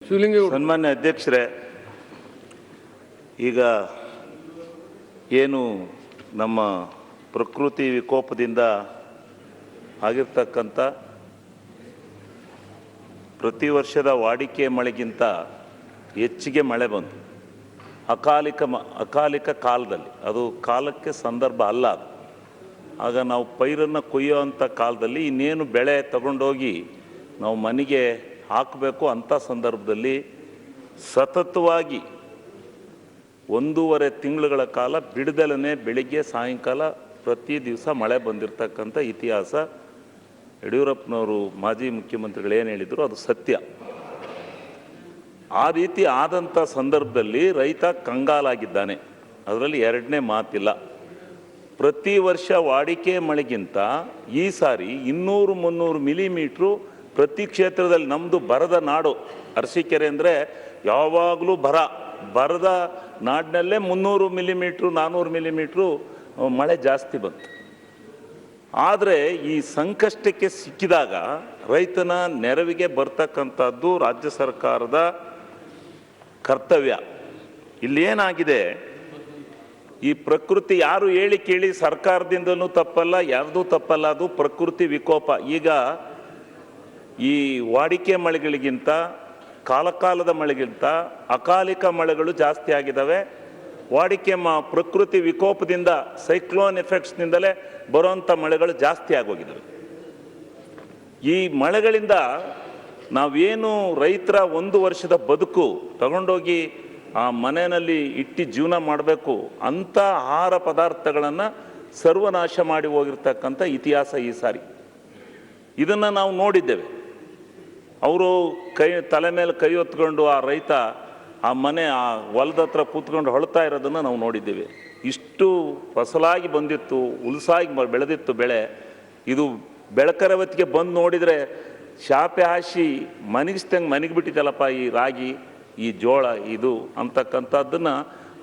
ಸನ್ಮಾನ್ಯ ಅಧ್ಯಕ್ಷರೇ, ಈಗ ಏನು ನಮ್ಮ ಪ್ರಕೃತಿ ವಿಕೋಪದಿಂದ ಆಗಿರ್ತಕ್ಕಂಥ ಪ್ರತಿ ವರ್ಷದ ವಾಡಿಕೆ ಮಳೆಗಿಂತ ಹೆಚ್ಚಿಗೆ ಮಳೆ ಬಂತು. ಅಕಾಲಿಕ ಕಾಲದಲ್ಲಿ, ಅದು ಕಾಲಕ್ಕೆ ಸಂದರ್ಭ ಅಲ್ಲ ಅದು. ಆಗ ನಾವು ಪೈರನ್ನು ಕೊಯ್ಯೋವಂಥ ಕಾಲದಲ್ಲಿ ಇನ್ನೇನು ಬೆಳೆ ತಗೊಂಡೋಗಿ ನಾವು ಮನೆಗೆ ಹಾಕಬೇಕು ಅಂಥ ಸಂದರ್ಭದಲ್ಲಿ ಸತತವಾಗಿ 1.5 ತಿಂಗಳುಗಳ ಕಾಲ ಬಿಡದಲೇ ಬೆಳಿಗ್ಗೆ ಸಾಯಂಕಾಲ ಪ್ರತಿ ದಿವಸ ಮಳೆ ಬಂದಿರತಕ್ಕಂಥ ಇತಿಹಾಸ ಯಡಿಯೂರಪ್ಪನವರು ಮಾಜಿ ಮುಖ್ಯಮಂತ್ರಿಗಳು ಏನು ಹೇಳಿದರು ಅದು ಸತ್ಯ. ಆ ರೀತಿ ಆದಂಥ ಸಂದರ್ಭದಲ್ಲಿ ರೈತ ಕಂಗಾಲಾಗಿದ್ದಾನೆ, ಅದರಲ್ಲಿ ಎರಡನೇ ಮಾತಿಲ್ಲ. ಪ್ರತಿ ವರ್ಷ ವಾಡಿಕೆ ಮಳೆಗಿಂತ ಈ ಸಾರಿ 200-300 ಮಿಲಿಮೀಟ್ರು ಪ್ರತಿ ಕ್ಷೇತ್ರದಲ್ಲಿ. ನಮ್ಮದು ಬರದ ನಾಡು, ಅರಸೀಕೆರೆ ಅಂದರೆ ಯಾವಾಗಲೂ ಬರದ ನಾಡಿನಲ್ಲೇ 300 ಮಿಲಿಮೀಟ್ರು 400 ಮಿಲಿಮೀಟ್ರು ಮಳೆ ಜಾಸ್ತಿ ಬಂತು. ಆದರೆ ಈ ಸಂಕಷ್ಟಕ್ಕೆ ಸಿಕ್ಕಿದಾಗ ರೈತನ ನೆರವಿಗೆ ಬರ್ತಕ್ಕಂಥದ್ದು ರಾಜ್ಯ ಸರ್ಕಾರದ ಕರ್ತವ್ಯ. ಇಲ್ಲಿ ಏನಾಗಿದೆ, ಈ ಪ್ರಕೃತಿ ಯಾರು ಹೇಳಿ ಕೇಳಿ ಸರ್ಕಾರದಿಂದಲೂ ತಪ್ಪಲ್ಲ, ಯಾರ್ದೂ ತಪ್ಪಲ್ಲ, ಅದು ಪ್ರಕೃತಿ ವಿಕೋಪ. ಈಗ ಈ ವಾಡಿಕೆ ಮಳೆಗಳಿಗಿಂತ ಕಾಲಕಾಲದ ಮಳೆಗಿಂತ ಅಕಾಲಿಕ ಮಳೆಗಳು ಜಾಸ್ತಿ ಆಗಿದ್ದಾವೆ. ವಾಡಿಕೆ ಪ್ರಕೃತಿ ವಿಕೋಪದಿಂದ, ಸೈಕ್ಲೋನ್ ಎಫೆಕ್ಟ್ಸ್ನಿಂದಲೇ ಬರುವಂಥ ಮಳೆಗಳು ಜಾಸ್ತಿ ಆಗೋಗಿದ್ದಾವೆ. ಈ ಮಳೆಗಳಿಂದ ನಾವೇನು ರೈತರ 1 ವರ್ಷದ ಬದುಕು ತಗೊಂಡೋಗಿ ಆ ಮನೆಯಲ್ಲಿ ಇಟ್ಟು ಜೀವನ ಮಾಡಬೇಕು ಅಂಥ ಆಹಾರ ಪದಾರ್ಥಗಳನ್ನು ಸರ್ವನಾಶ ಮಾಡಿ ಹೋಗಿರ್ತಕ್ಕಂಥ ಇತಿಹಾಸ ಈ ಸಾರಿ. ಇದನ್ನು ನಾವು ನೋಡಿದ್ದೇವೆ. ಅವರು ತಲೆ ಮೇಲೆ ಕೈ ಹೊತ್ಕೊಂಡು ಆ ರೈತ ಆ ಮನೆ ಆ ಹೊಲದ ಹತ್ರ ಕೂತ್ಕೊಂಡು ಹೊಳ್ತಾ ಇರೋದನ್ನು ನಾವು ನೋಡಿದ್ದೇವೆ. ಇಷ್ಟು ಫಸಲಾಗಿ ಬಂದಿತ್ತು, ಉಲ್ಸಾಗಿ ಬೆಳೆದಿತ್ತು ಬೆಳೆ. ಇದು ಬೆಳಕರ ಹೊತ್ತಿಗೆ ಬಂದು ನೋಡಿದರೆ ಶಾಪೆ ಹಾಸಿ ಮನೆಗೆ ಬಿಟ್ಟಿದ್ದಲ್ಲಪ್ಪ ಈ ರಾಗಿ, ಈ ಜೋಳ ಇದು ಅಂತಕ್ಕಂಥದ್ದನ್ನು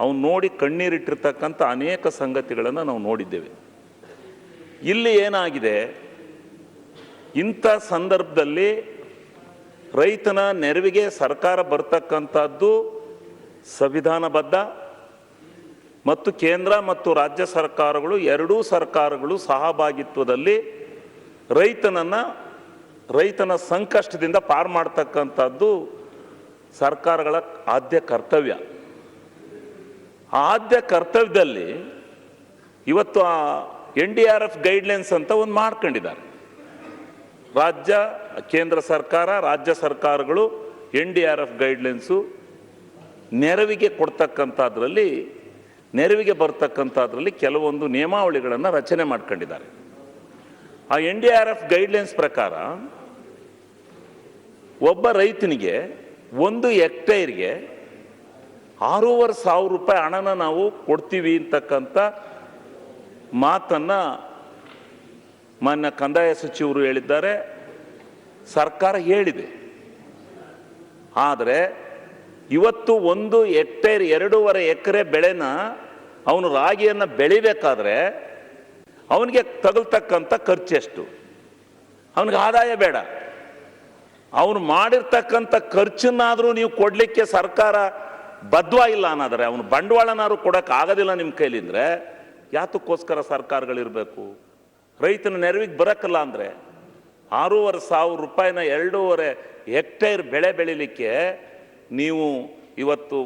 ಅವ್ನು ನೋಡಿ ಕಣ್ಣೀರಿಟ್ಟಿರ್ತಕ್ಕಂಥ ಅನೇಕ ಸಂಗತಿಗಳನ್ನು ನಾವು ನೋಡಿದ್ದೇವೆ. ಇಲ್ಲಿ ಏನಾಗಿದೆ, ಇಂಥ ಸಂದರ್ಭದಲ್ಲಿ ರೈತನ ನೆರವಿಗೆ ಸರ್ಕಾರ ಬರ್ತಕ್ಕಂಥದ್ದು ಸಂವಿಧಾನಬದ್ಧ ಮತ್ತು ಕೇಂದ್ರ ಮತ್ತು ರಾಜ್ಯ ಸರ್ಕಾರಗಳು ಎರಡೂ ಸರ್ಕಾರಗಳು ಸಹಭಾಗಿತ್ವದಲ್ಲಿ ರೈತನ ಸಂಕಷ್ಟದಿಂದ ಪಾರು ಮಾಡ್ತಕ್ಕಂಥದ್ದು ಸರ್ಕಾರಗಳ ಆದ್ಯ ಕರ್ತವ್ಯ. ಆ ಆದ್ಯ ಕರ್ತವ್ಯದಲ್ಲಿ ಇವತ್ತು ಆ NDRF ಗೈಡ್ಲೈನ್ಸ್ ಅಂತ ಒಂದು ಮಾಡ್ಕೊಂಡಿದ್ದಾರೆ. ಕೇಂದ್ರ ಸರ್ಕಾರ, ರಾಜ್ಯ ಸರ್ಕಾರಗಳು NDRF ಗೈಡ್ಲೈನ್ಸು ನೆರವಿಗೆ ಕೊಡ್ತಕ್ಕಂಥದ್ರಲ್ಲಿ, ನೆರವಿಗೆ ಬರ್ತಕ್ಕಂಥದ್ರಲ್ಲಿ ಕೆಲವೊಂದು ನಿಯಮಾವಳಿಗಳನ್ನು ರಚನೆ ಮಾಡ್ಕೊಂಡಿದ್ದಾರೆ. ಆ NDRF ಗೈಡ್ಲೈನ್ಸ್ ಪ್ರಕಾರ ಒಬ್ಬ ರೈತನಿಗೆ 1 ಹೆಕ್ಟೇರ್ಗೆ 6,500 ರೂಪಾಯಿ ಹಣನ ನಾವು ಕೊಡ್ತೀವಿ ಅಂತಕ್ಕಂಥ ಮಾತನ್ನು ಮಾನ್ಯ ಕಂದಾಯ ಸಚಿವರು ಹೇಳಿದ್ದಾರೆ, ಸರ್ಕಾರ ಹೇಳಿದೆ. ಆದರೆ ಇವತ್ತು 1 ಹೆಕ್ಟೇರ್ 2.5 ಎಕರೆ ಬೆಳೆನ ಅವನು ರಾಗಿಯನ್ನು ಬೆಳಿಬೇಕಾದ್ರೆ ಅವನಿಗೆ ತಗಲ್ತಕ್ಕಂಥ ಖರ್ಚೆಷ್ಟು? ಅವನಿಗೆ ಆದಾಯ ಬೇಡ, ಅವನು ಮಾಡಿರ್ತಕ್ಕಂಥ ಖರ್ಚನ್ನಾದರೂ ನೀವು ಕೊಡಲಿಕ್ಕೆ ಸರ್ಕಾರ ಬದ್ಧವಾಗಿಲ್ಲ ಅನ್ನೋದ್ರೆ, ಅವನು ಬಂಡವಾಳನಾದ್ರು ಕೊಡೋಕೆ ಆಗೋದಿಲ್ಲ ನಿಮ್ಮ ಕೈಲಿಂದರೆ ಯಾತಕ್ಕೋಸ್ಕರ ಸರ್ಕಾರಗಳಿರಬೇಕು? ರೈತನ ನೆರವಿಗೆ ಬರೋಕ್ಕಲ್ಲ ಅಂದರೆ 6,500 ರೂಪಾಯಿನ 2.5 ಹೆಕ್ಟೇರ್ ಬೆಳೆ ಬೆಳಿಲಿಕ್ಕೆ ನೀವು ಇವತ್ತು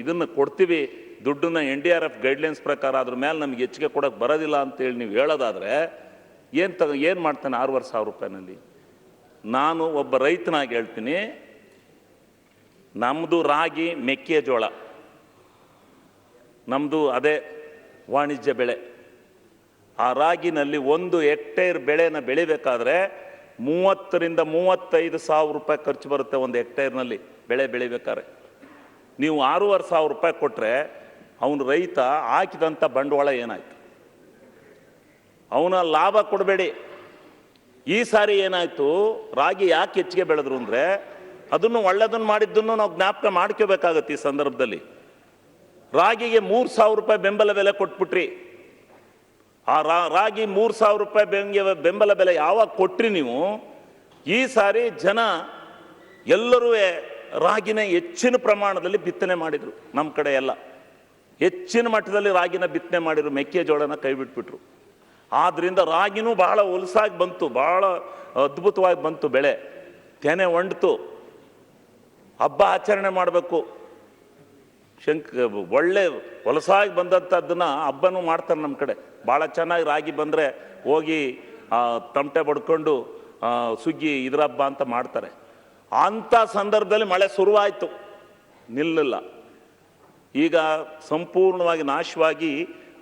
ಇದನ್ನು ಕೊಡ್ತೀವಿ ದುಡ್ಡನ್ನ NDRF ಗೈಡ್ಲೈನ್ಸ್ ಪ್ರಕಾರ, ಅದ್ರ ಮೇಲೆ ನಮಗೆ ಹೆಚ್ಚಿಗೆ ಕೊಡೋಕ್ಕೆ ಬರೋದಿಲ್ಲ ಅಂತೇಳಿ ನೀವು ಹೇಳೋದಾದರೆ ಏನು ಮಾಡ್ತಾನೆ 6,500 ರೂಪಾಯಿನಲ್ಲಿ? ನಾನು ಒಬ್ಬ ರೈತನಾಗಿ ಹೇಳ್ತೀನಿ, ನಮ್ಮದು ರಾಗಿ ಮೆಕ್ಕೆಜೋಳ, ನಮ್ಮದು ಅದೇ ವಾಣಿಜ್ಯ ಬೆಳೆ. ಆ ರಾಗಿನಲ್ಲಿ 1 ಹೆಕ್ಟೇರ್ ಬೆಳೆನ ಬೆಳಿಬೇಕಾದ್ರೆ 30,000-35,000 ರೂಪಾಯಿ ಖರ್ಚು ಬರುತ್ತೆ 1 ಹೆಕ್ಟೇರ್ನಲ್ಲಿ ಬೆಳೆ ಬೆಳಿಬೇಕಾದ್ರೆ. ನೀವು 6,500 ರೂಪಾಯಿ ಕೊಟ್ಟರೆ ಅವನು ರೈತ ಹಾಕಿದಂಥ ಬಂಡವಾಳ ಏನಾಯ್ತು? ಅವನ ಲಾಭ ಕೊಡಬೇಡಿ. ಈ ಸಾರಿ ಏನಾಯಿತು, ರಾಗಿ ಯಾಕೆ ಹೆಚ್ಚಿಗೆ ಬೆಳೆದ್ರು ಅಂದರೆ ಅದನ್ನು ಒಳ್ಳೆದನ್ನು ಮಾಡಿದ್ದನ್ನು ನಾವು ಜ್ಞಾಪಕ ಮಾಡ್ಕೋಬೇಕಾಗತ್ತೆ. ಈ ಸಂದರ್ಭದಲ್ಲಿ ರಾಗಿಗೆ 3,000 ರೂಪಾಯಿ ಬೆಂಬಲ ಬೆಲೆ ಕೊಟ್ಬಿಟ್ರಿ. ಆ ರಾಗಿ 3,000 ರೂಪಾಯಿ ಬೆಂಬಲ ಬೆಲೆ ಯಾವಾಗ ಕೊಟ್ರಿ ನೀವು? ಈ ಸಾರಿ ಜನ ಎಲ್ಲರೂ ರಾಗಿನ ಹೆಚ್ಚಿನ ಪ್ರಮಾಣದಲ್ಲಿ ಬಿತ್ತನೆ ಮಾಡಿದರು. ನಮ್ಮ ಕಡೆ ಎಲ್ಲ ಹೆಚ್ಚಿನ ಮಟ್ಟದಲ್ಲಿ ರಾಗಿನ ಬಿತ್ತನೆ ಮಾಡಿದ್ರು, ಮೆಕ್ಕೆಜೋಳನ ಕೈ ಬಿಟ್ಬಿಟ್ರು. ಆದ್ದರಿಂದ ರಾಗಿನೂ ಭಾಳ ಹೊಲಸಾಗಿ ಬಂತು, ಭಾಳ ಅದ್ಭುತವಾಗಿ ಬಂತು, ಬೆಳೆ ತೆನೆ ಒಂಡ್ತು. ಹಬ್ಬ ಆಚರಣೆ ಮಾಡಬೇಕು, ಒಳ್ಳೆ ಹೊಲಸಾಗಿ ಬಂದಂಥದ್ದನ್ನು ಹಬ್ಬನೂ ಮಾಡ್ತಾರೆ ನಮ್ಮ ಕಡೆ. ಭಾಳ ಚೆನ್ನಾಗಿ ರಾಗಿ ಬಂದರೆ ಹೋಗಿ ತಮಟೆ ಬಡ್ಕೊಂಡು ಸುಗ್ಗಿ ಇದ್ರ ಹಬ್ಬ ಅಂತ ಮಾಡ್ತಾರೆ. ಅಂಥ ಸಂದರ್ಭದಲ್ಲಿ ಮಳೆ ಶುರುವಾಯಿತು, ನಿಲ್ಲಿಲ್ಲ. ಈಗ ಸಂಪೂರ್ಣವಾಗಿ ನಾಶವಾಗಿ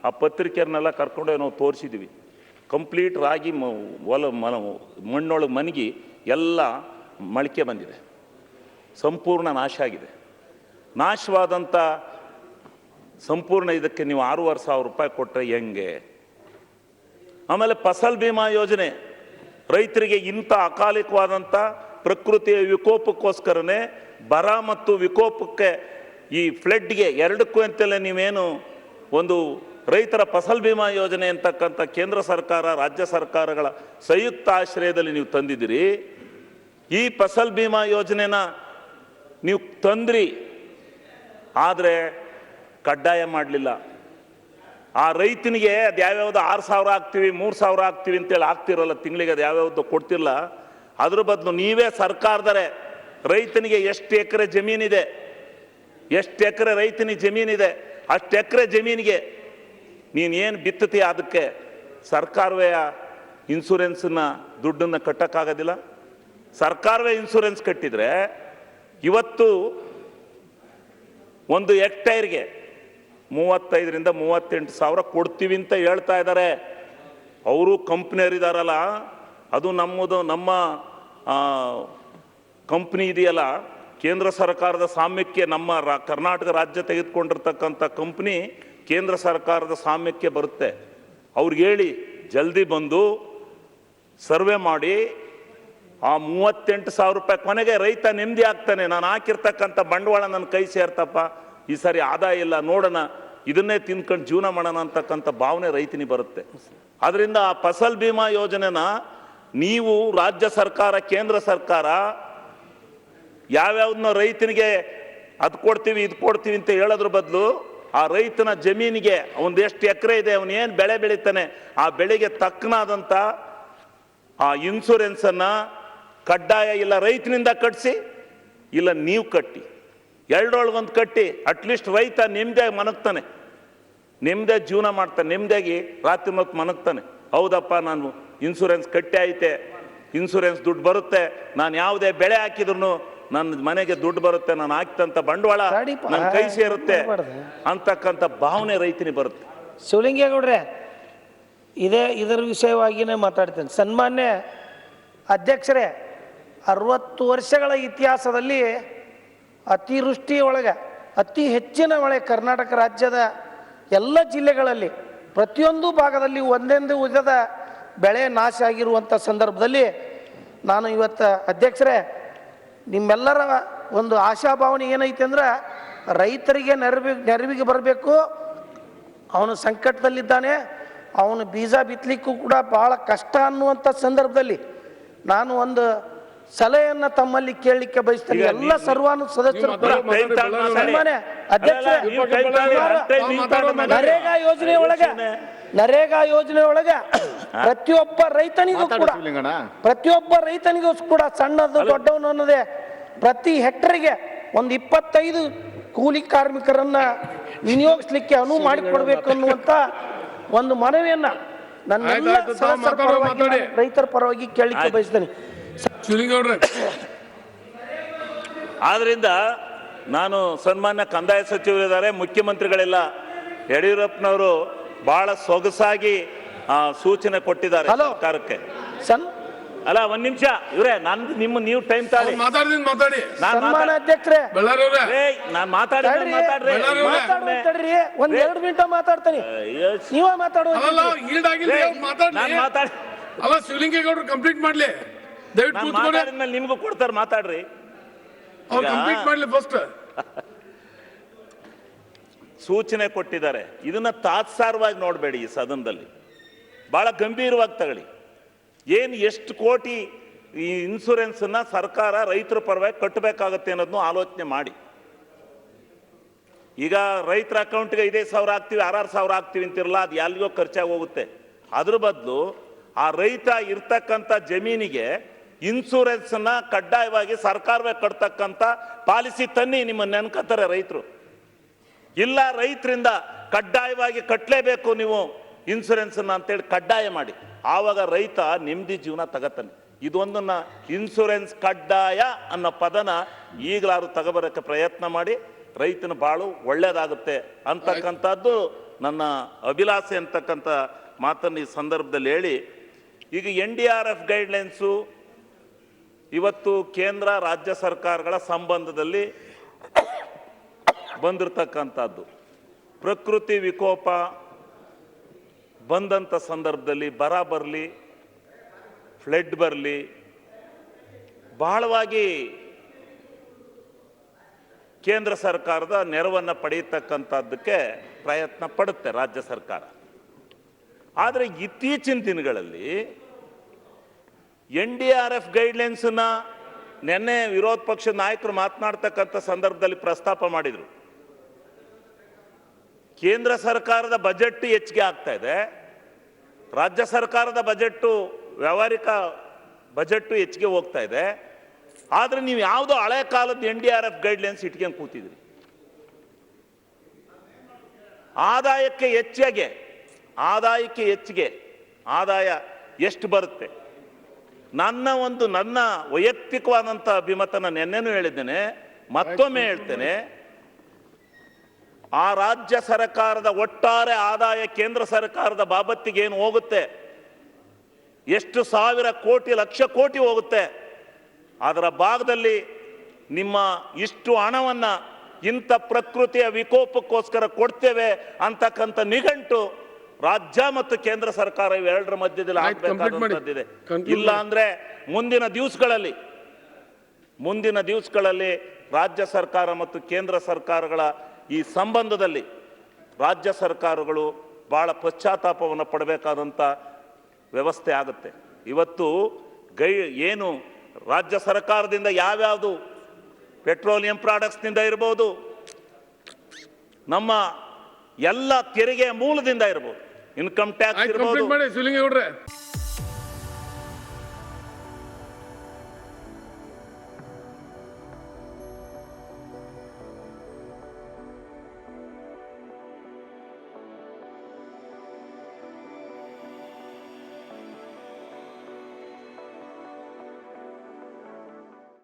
ಆ ಪತ್ರಿಕೆಯನ್ನೆಲ್ಲ ಕರ್ಕೊಂಡು ನಾವು ತೋರಿಸಿದ್ವಿ. ಕಂಪ್ಲೀಟ್ ರಾಗಿ ಮಣ್ಣೊಳಗೆ ಮನಗಿ ಎಲ್ಲ ಮೊಳಕೆ ಬಂದಿದೆ, ಸಂಪೂರ್ಣ ನಾಶ ಆಗಿದೆ. ನಾಶವಾದಂಥ ಸಂಪೂರ್ಣ ಇದಕ್ಕೆ ನೀವು 6,500 ರೂಪಾಯಿ ಕೊಟ್ಟರೆ ಹೆಂಗೆ? ಆಮೇಲೆ ಫಸಲ್ ಬಿಮಾ ಯೋಜನೆ, ರೈತರಿಗೆ ಇಂಥ ಅಕಾಲಿಕವಾದಂಥ ಪ್ರಕೃತಿಯ ವಿಕೋಪಕ್ಕೋಸ್ಕರನೇ ಬರ ಮತ್ತು ವಿಕೋಪಕ್ಕೆ ಈ ಫ್ಲಡ್ಗೆ ಎರಡಕ್ಕೂ ಅಂತಲೇ ನೀವೇನು ಒಂದು ರೈತರ ಫಸಲ್ ಬಿಮಾ ಯೋಜನೆ ಅಂತಕ್ಕಂಥ ಕೇಂದ್ರ ಸರ್ಕಾರ ರಾಜ್ಯ ಸರ್ಕಾರಗಳ ಸಂಯುಕ್ತ ಆಶ್ರಯದಲ್ಲಿ ನೀವು ತಂದಿದ್ದೀರಿ. ಈ ಫಸಲ್ ಬಿಮಾ ಯೋಜನೆನ ನೀವು ತಂದ್ರಿ, ಆದರೆ ಕಡ್ಡಾಯ ಮಾಡಲಿಲ್ಲ. ಆ ರೈತನಿಗೆ ಅದು ಯಾವ್ಯಾವುದು 6,000 ಆಗ್ತೀವಿ 3,000 ಆಗ್ತೀವಿ ಅಂತೇಳಿ ಆಗ್ತಿರಲ್ಲ, ತಿಂಗಳಿಗೆ ಅದು ಯಾವ್ಯಾವುದು ಕೊಡ್ತಿರಲ್ಲ. ಅದ್ರ ಬದಲು ನೀವೇ ಸರ್ಕಾರದರೆ ರೈತನಿಗೆ ಎಷ್ಟು ಎಕರೆ ಜಮೀನಿದೆ, ಎಷ್ಟು ಎಕರೆ ರೈತನಿಗೆ ಜಮೀನಿದೆ, ಅಷ್ಟು ಎಕರೆ ಜಮೀನಿಗೆ ನೀನೇನು ಬಿತ್ತತಿ ಅದಕ್ಕೆ ಸರ್ಕಾರವೇ ಇನ್ಶೂರೆನ್ಸನ್ನ ದುಡ್ಡನ್ನು ಕಟ್ಟೋಕ್ಕಾಗೋದಿಲ್ಲ. ಸರ್ಕಾರವೇ ಇನ್ಶೂರೆನ್ಸ್ ಕಟ್ಟಿದರೆ ಇವತ್ತು ಒಂದು ಹೆಕ್ಟೈರ್ಗೆ 35,000 - 38,000 ಕೊಡ್ತೀವಿ ಅಂತ ಹೇಳ್ತಾ ಇದ್ದಾರೆ. ಅವರು ಕಂಪ್ನಿಯರಿದಾರಲ್ಲ, ಅದು ನಮ್ಮ ಕಂಪ್ನಿ ಇದೆಯಲ್ಲ, ಕೇಂದ್ರ ಸರ್ಕಾರದ ಸ್ವಾಮ್ಯಕ್ಕೆ ನಮ್ಮ ಕರ್ನಾಟಕ ರಾಜ್ಯ ತೆಗೆದುಕೊಂಡಿರ್ತಕ್ಕಂಥ ಕಂಪ್ನಿ ಕೇಂದ್ರ ಸರ್ಕಾರದ ಸ್ವಾಮ್ಯಕ್ಕೆ ಬರುತ್ತೆ. ಅವ್ರಿಗೆ ಹೇಳಿ ಜಲ್ದಿ ಬಂದು ಸರ್ವೆ ಮಾಡಿ ಆ 38,000 ರೂಪಾಯಿ ಕೊನೆಗೆ ರೈತ ನೆಮ್ಮದಿ ಆಗ್ತಾನೆ. ನಾನು ಹಾಕಿರ್ತಕ್ಕಂಥ ಬಂಡವಾಳ ನನ್ನ ಕೈ ಸೇರ್ತಪ್ಪ, ಈ ಸಾರಿ ಆದಾಯ ಇಲ್ಲ, ನೋಡೋಣ ಇದನ್ನೇ ತಿನ್ಕೊಂಡು ಜೀವನ ಮಾಡೋಣ ಅಂತಕ್ಕಂಥ ಭಾವನೆ ರೈತನಿಗೆ ಬರುತ್ತೆ. ಅದರಿಂದ ಆ ಫಸಲ್ ಬಿಮಾ ಯೋಜನೆನ ನೀವು ರಾಜ್ಯ ಸರ್ಕಾರ ಕೇಂದ್ರ ಸರ್ಕಾರ ಯಾವ್ಯಾವ್ದನ್ನ ರೈತನಿಗೆ ಅದು ಕೊಡ್ತೀವಿ ಇದು ಕೊಡ್ತೀವಿ ಅಂತ ಹೇಳೋದ್ರ ಬದಲು ಆ ರೈತನ ಜಮೀನಿಗೆ ಒಂದೆಷ್ಟು ಎಕರೆ ಇದೆ, ಅವನೇನು ಬೆಳೆ ಬೆಳೀತಾನೆ ಆ ಬೆಳೆಗೆ ತಕ್ಕನಾದಂಥ ಆ ಇನ್ಶೂರೆನ್ಸನ್ನು ಕಡ್ಡಾಯ ಇಲ್ಲ ರೈತನಿಂದ ಕಟ್ಟಿಸಿ, ಇಲ್ಲ ನೀವು ಕಟ್ಟಿ, ಎರಡರೊಳಗೊಂದು ಕಟ್ಟಿ. ಅಟ್ಲೀಸ್ಟ್ ರೈತ ನಿಮ್ಮದೇ ಮನಗ್ತಾನೆ, ನಿಮ್ಮದೇ ಜೀವನ ಮಾಡ್ತಾನೆ, ನಿಮ್ಮದಾಗಿ ರಾತ್ರಿ ಹೊತ್ತು ಮನಗ್ತಾನೆ. ಹೌದಪ್ಪ, ನಾನು ಇನ್ಶೂರೆನ್ಸ್ ಕಟ್ಟಿ ಐತೆ, ಇನ್ಶೂರೆನ್ಸ್ ದುಡ್ಡು ಬರುತ್ತೆ, ನಾನು ಯಾವುದೇ ಬೆಳೆ ಹಾಕಿದ್ರು ನನ್ನ ಮನೆಗೆ ದುಡ್ಡು ಬರುತ್ತೆ, ನಾನು ಹಾಕಿದಂಥ ಬಂಡವಾಳ ನನ್ನ ಕೈ ಸೇರುತ್ತೆ ಅಂತಕ್ಕಂಥ ಭಾವನೆ ರೈತನಿಗೆ ಬರುತ್ತೆ. ಶಿವಲಿಂಗೇಗೌಡ್ರೆ, ಇದರ ವಿಷಯವಾಗಿಯೇ ಮಾತಾಡ್ತೇನೆ. ಸನ್ಮಾನ್ಯ ಅಧ್ಯಕ್ಷರೇ, 60 ವರ್ಷಗಳ ಇತಿಹಾಸದಲ್ಲಿ ಅತಿವೃಷ್ಟಿ ಒಳಗೆ ಅತಿ ಹೆಚ್ಚಿನ ಮಳೆ ಕರ್ನಾಟಕ ರಾಜ್ಯದ ಎಲ್ಲ ಜಿಲ್ಲೆಗಳಲ್ಲಿ ಪ್ರತಿಯೊಂದು ಭಾಗದಲ್ಲಿ ಒಂದೊಂದು ವಿಧದ ಬೆಳೆ ನಾಶ ಆಗಿರುವಂಥ ಸಂದರ್ಭದಲ್ಲಿ ನಾನು ಇವತ್ತು ಅಧ್ಯಕ್ಷರೇ ನಿಮ್ಮೆಲ್ಲರ ಒಂದು ಆಶಾಭಾವನೆ ಏನೈತೆ ಅಂದ್ರೆ ರೈತರಿಗೆ ನೆರವಿಗೆ ಬರಬೇಕು. ಅವನು ಸಂಕಟದಲ್ಲಿದ್ದಾನೆ, ಅವನು ಬೀಜ ಬಿತ್ತಲಿಕ್ಕೂ ಕೂಡ ಭಾಳ ಕಷ್ಟ ಅನ್ನುವಂಥ ಸಂದರ್ಭದಲ್ಲಿ ನಾನು ಒಂದು ಸಲಹೆಯನ್ನು ತಮ್ಮಲ್ಲಿ ಕೇಳಲಿಕ್ಕೆ ಬಯಸ್ತೇನೆ. ಎಲ್ಲ ಸರ್ವಾನು ಸದಸ್ಯರು ಸನ್ಮಾನ್ಯ ನರೇಗಾ ಯೋಜನೆ ಒಳಗೆ ಪ್ರತಿಯೊಬ್ಬ ರೈತನಿಗೂ ಕೂಡ ಸಣ್ಣದು ದೊಡ್ಡವನು ಅನ್ನೋದೇ ಪ್ರತಿ ಹೆಕ್ಟರ್ಗೆ ಒಂದು 25 ಕೂಲಿ ಕಾರ್ಮಿಕರನ್ನ ವಿನಿಯೋಗಿಸ್ಲಿಕ್ಕೆ ಅನುವು ಮಾಡಿಕೊಡ್ಬೇಕು ಅನ್ನುವಂಥ ಒಂದು ಮನವಿಯನ್ನ ನನ್ನ ರೈತರ ಪರವಾಗಿ ಕೇಳಲಿಕ್ಕೆ ಬಯಸ್ತೇನೆ. ಆದ್ರಿಂದ ನಾನು ಸನ್ಮಾನ್ಯ ಕಂದಾಯ ಸಚಿವರಿದ್ದಾರೆ, ಮುಖ್ಯಮಂತ್ರಿಗಳೆಲ್ಲ, ಯಡಿಯೂರಪ್ಪನವರು ಬಹಳ ಸೊಗಸಾಗಿ ಸೂಚನೆ ಕೊಟ್ಟಿದ್ದಾರೆ ಸರ್ಕಾರಕ್ಕೆ. ಅಲ್ಲ, ಒಂದ್ ನಿಮಿಷ ಇವ್ರೆ, ನೀವು ಟೈಮ್ ತಾಳಿ ಮಾತಾಡಿ. ಅಧ್ಯಕ್ಷರೇ, ನಾನು ಮಾತಾಡ್ರಿ, ಒಂದ್ 2 ಮಿನಿಟ್ ಮಾತಾಡ್ತೀನಿ, ನೀವೇ ಮಾತಾಡೋ. ಶಿವಲಿಂಗೇಗೌಡರು ಕಂಪ್ಲೀಟ್ ಮಾಡ್ಲಿ, ದಯವಿಟ್ಟು ನಿಮ್ಗೂ ಕೊಡ್ತಾರೆ, ಮಾತಾಡ್ರಿ. ಕಂಪ್ಲೀಟ್ ಮಾಡ್ಲಿ ಫಸ್ಟ್. ಸೂಚನೆ ಕೊಟ್ಟಿದ್ದಾರೆ, ಇದನ್ನ ತಾತ್ಸಾರವಾಗಿ ನೋಡಬೇಡಿ. ಈ ಸದನದಲ್ಲಿ ಬಹಳ ಗಂಭೀರವಾಗಿ ತಗೊಳ್ಳಿ. ಏನು ಎಷ್ಟು ಕೋಟಿ ಈ ಇನ್ಸೂರೆನ್ಸನ್ನ ಸರ್ಕಾರ ರೈತರ ಪರವಾಗಿ ಕಟ್ಟಬೇಕಾಗತ್ತೆ ಅನ್ನೋದನ್ನು ಆಲೋಚನೆ ಮಾಡಿ. ಈಗ ರೈತರ ಅಕೌಂಟ್ಗೆ 5,000 ಹಾಕ್ತೀವಿ 6,000 ಹಾಕ್ತೀವಿ ಅಂತಿರಲ್ಲ, ಅದು ಎಲ್ಲಿಗೋ ಖರ್ಚಾಗಿ ಹೋಗುತ್ತೆ. ಅದ್ರ ಬದಲು ಆ ರೈತ ಇರ್ತಕ್ಕಂಥ ಜಮೀನಿಗೆ ಇನ್ಸೂರೆನ್ಸನ್ನ ಕಡ್ಡಾಯವಾಗಿ ಸರ್ಕಾರವೇ ಕಟ್ತಕ್ಕಂಥ ಪಾಲಿಸಿ ತನ್ನಿ, ನಿಮ್ಮನ್ನು ನೆನ್ಕೋತಾರೆ ರೈತರು. ಇಲ್ಲ ರೈತರಿಂದ ಕಡ್ಡಾಯವಾಗಿ ಕಟ್ಟಲೇಬೇಕು ನೀವು ಇನ್ಸೂರೆನ್ಸನ್ನ ಅಂತೇಳಿ ಕಡ್ಡಾಯ ಮಾಡಿ, ಆವಾಗ ರೈತ ನೆಮ್ಮದಿ ಜೀವನ ತಗತಾನೆ. ಇದೊಂದನ್ನ ಇನ್ಸೂರೆನ್ಸ್ ಕಡ್ಡಾಯ ಅನ್ನೋ ಪದನ ಈಗಲಾರು ತಗೋಬರೋಕ್ಕೆ ಪ್ರಯತ್ನ ಮಾಡಿ, ರೈತನ ಬಾಳು ಒಳ್ಳೇದಾಗುತ್ತೆ ಅಂತಕ್ಕಂಥದ್ದು ನನ್ನ ಅಭಿಲಾಷೆ ಅಂತಕ್ಕಂಥ ಮಾತನ್ನು ಈ ಸಂದರ್ಭದಲ್ಲಿ ಹೇಳಿ, ಈಗ NDRF ಗೈಡ್ಲೈನ್ಸು ಇವತ್ತು ಕೇಂದ್ರ ರಾಜ್ಯ ಸರ್ಕಾರಗಳ ಸಂಬಂಧದಲ್ಲಿ ಬಂದಿರತಕ್ಕಂಥದ್ದು. ಪ್ರಕೃತಿ ವಿಕೋಪ ಬಂದಂಥ ಸಂದರ್ಭದಲ್ಲಿ ಬರ ಬರಲಿ, ಫ್ಲಡ್ ಬರಲಿ, ಬಹಳವಾಗಿ ಕೇಂದ್ರ ಸರ್ಕಾರದ ನೆರವನ್ನು ಪಡೆಯತಕ್ಕಂಥದ್ದಕ್ಕೆ ಪ್ರಯತ್ನ ಪಡುತ್ತೆ ರಾಜ್ಯ ಸರ್ಕಾರ. ಆದರೆ ಇತ್ತೀಚಿನ ದಿನಗಳಲ್ಲಿ NDRF ಗೈಡ್ಲೈನ್ಸನ್ನ ನಿನ್ನೆ ವಿರೋಧ ಪಕ್ಷದ ನಾಯಕರು ಮಾತನಾಡ್ತಕ್ಕಂಥ ಸಂದರ್ಭದಲ್ಲಿ ಪ್ರಸ್ತಾಪ ಮಾಡಿದರು. ಕೇಂದ್ರ ಸರ್ಕಾರದ ಬಜೆಟ್ ಹೆಚ್ಚಿಗೆ ಆಗ್ತಾ ಇದೆ, ರಾಜ್ಯ ಸರ್ಕಾರದ ಬಜೆಟ್ಟು ವ್ಯಾವಹಾರಿಕ ಬಜೆಟ್ಟು ಹೆಚ್ಚಿಗೆ ಹೋಗ್ತಾ ಇದೆ. ಆದರೆ ನೀವು ಯಾವುದೋ ಹಳೆ ಕಾಲದ NDRF ಗೈಡ್ಲೈನ್ಸ್ ಇಟ್ಕೊಂಡು ಕೂತಿದ್ರಿ. ಆದಾಯಕ್ಕೆ ಹೆಚ್ಚಿಗೆ ಆದಾಯ ಎಷ್ಟು ಬರುತ್ತೆ? ನನ್ನ ವೈಯಕ್ತಿಕವಾದಂಥ ಅಭಿಮತನ ನೆನ್ನೆನೂ ಹೇಳಿದ್ದೇನೆ, ಮತ್ತೊಮ್ಮೆ ಹೇಳ್ತೇನೆ. ಆ ರಾಜ್ಯ ಸರ್ಕಾರದ ಒಟ್ಟಾರೆ ಆದಾಯ ಕೇಂದ್ರ ಸರ್ಕಾರದ ಬಾಬತ್ತಿಗೆ ಏನು ಹೋಗುತ್ತೆ, ಎಷ್ಟು ಸಾವಿರ ಕೋಟಿ ಲಕ್ಷ ಕೋಟಿ ಹೋಗುತ್ತೆ, ಅದರ ಭಾಗದಲ್ಲಿ ನಿಮ್ಮ ಇಷ್ಟು ಹಣವನ್ನು ಇಂಥ ಪ್ರಕೃತಿಯ ವಿಕೋಪಕ್ಕೋಸ್ಕರ ಕೊಡ್ತೇವೆ ಅಂತಕ್ಕಂಥ ನಿಘಂಟು ರಾಜ್ಯ ಮತ್ತು ಕೇಂದ್ರ ಸರ್ಕಾರ ಇವೆರಡರ ಮಧ್ಯದಲ್ಲಿ ಆಗಬೇಕಾದಂಥದ್ದಿದೆ. ಇಲ್ಲ ಅಂದ್ರೆ ಮುಂದಿನ ದಿವಸಗಳಲ್ಲಿ ರಾಜ್ಯ ಸರ್ಕಾರ ಮತ್ತು ಕೇಂದ್ರ ಸರ್ಕಾರಗಳ ಈ ಸಂಬಂಧದಲ್ಲಿ ರಾಜ್ಯ ಸರ್ಕಾರಗಳು ಬಹಳ ಪಶ್ಚಾತ್ತಾಪವನ್ನು ಪಡಬೇಕಾದಂಥ ವ್ಯವಸ್ಥೆ ಆಗುತ್ತೆ. ಇವತ್ತು ಏನು ರಾಜ್ಯ ಸರ್ಕಾರದಿಂದ ಯಾವ್ಯಾವುದು ಪೆಟ್ರೋಲಿಯಂ ಪ್ರಾಡಕ್ಟ್ಸ್ನಿಂದ ಇರ್ಬೋದು, ನಮ್ಮ ಎಲ್ಲ ತೆರಿಗೆಯ ಮೂಲದಿಂದ ಇರ್ಬೋದು, ಇನ್ಕಮ್ ಟ್ಯಾಕ್ಸ್ ಇರ್ಬೋದು.